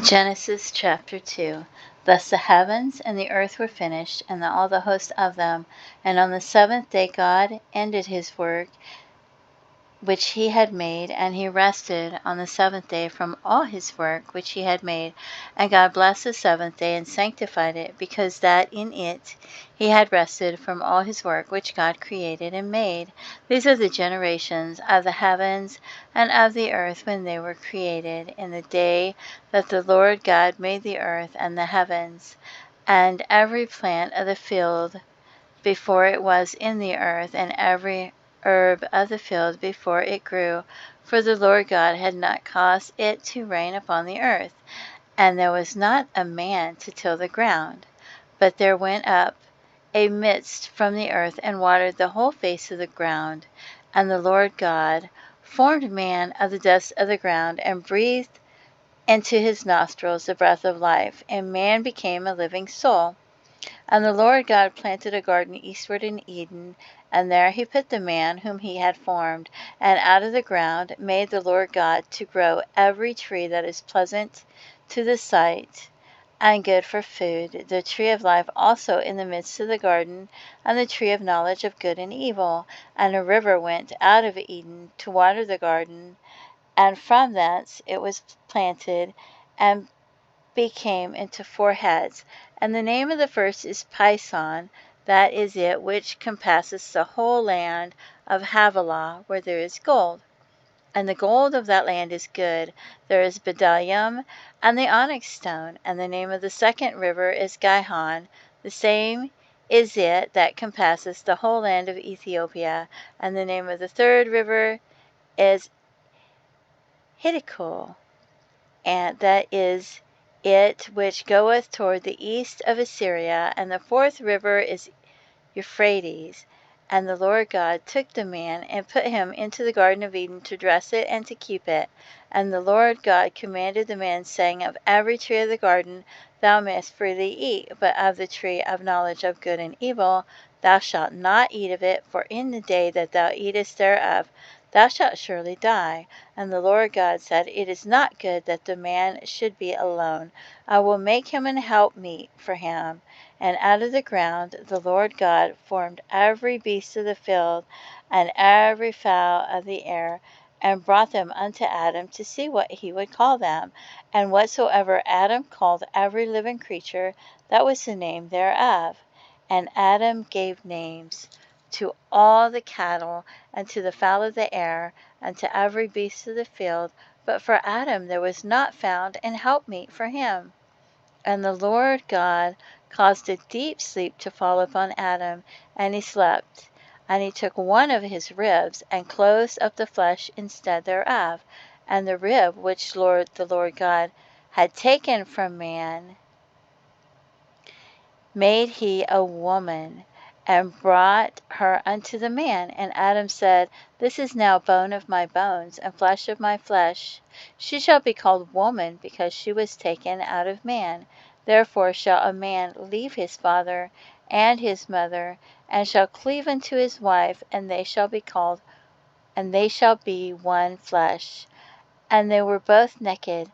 Genesis chapter 2. Thus the heavens and the earth were finished, and all the host of them. And on the seventh day God ended his work which he had made, and he rested on the seventh day from all his work which he had made. And God blessed the seventh day and sanctified it, because that in it he had rested from all his work which God created and made. These are the generations of the heavens and of the earth when they were created, in the day that the Lord God made the earth and the heavens, and every plant of the field before it was in the earth, and every herb of the field before it grew, for the Lord God had not caused it to rain upon the earth. And there was not a man to till the ground, but there went up a mist from the earth and watered the whole face of the ground. And the Lord God formed man of the dust of the ground, and breathed into his nostrils the breath of life, and man became a living soul. And the Lord God planted a garden eastward in Eden, and there he put the man whom he had formed. And out of the ground made the Lord God to grow every tree that is pleasant to the sight and good for food, the tree of life also in the midst of the garden, and the tree of knowledge of good and evil. And a river went out of Eden to water the garden, and from thence it was planted, and became into 4 heads. And the name of the first is Pison, that is it which compasseth the whole land of Havilah, where there is gold. And the gold of that land is good. There is bdellium and the onyx stone. And the name of the second river is Gihon. The same is it that compasseth the whole land of Ethiopia. And the name of the third river is Hiddekel, and that is it which goeth toward the east of Assyria. And the fourth river is Euphrates. And the Lord God took the man and put him into the garden of Eden to dress it and to keep it. And the Lord God commanded the man, saying, Of every tree of the garden thou mayest freely eat, but of the tree of knowledge of good and evil thou shalt not eat of it, for in the day that thou eatest thereof thou shalt surely die. And the Lord God said, It is not good that the man should be alone. I will make him an helpmeet for him. And out of the ground the Lord God formed every beast of the field, and every fowl of the air, and brought them unto Adam to see what he would call them. And whatsoever Adam called every living creature, that was the name thereof. And Adam gave names to all the cattle, and to the fowl of the air, and to every beast of the field. But for Adam there was not found an helpmeet for him. And the Lord God caused a deep sleep to fall upon Adam, and he slept. And he took one of his ribs, and closed up the flesh instead thereof. And the rib which the Lord God had taken from man made he a woman, and brought her unto the man. And Adam said, This is now bone of my bones, and flesh of my flesh. She shall be called woman, because she was taken out of man. Therefore shall a man leave his father and his mother, and shall cleave unto his wife, and they shall be one flesh. And they were both naked,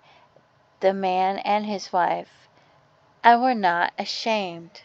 the man and his wife, and were not ashamed.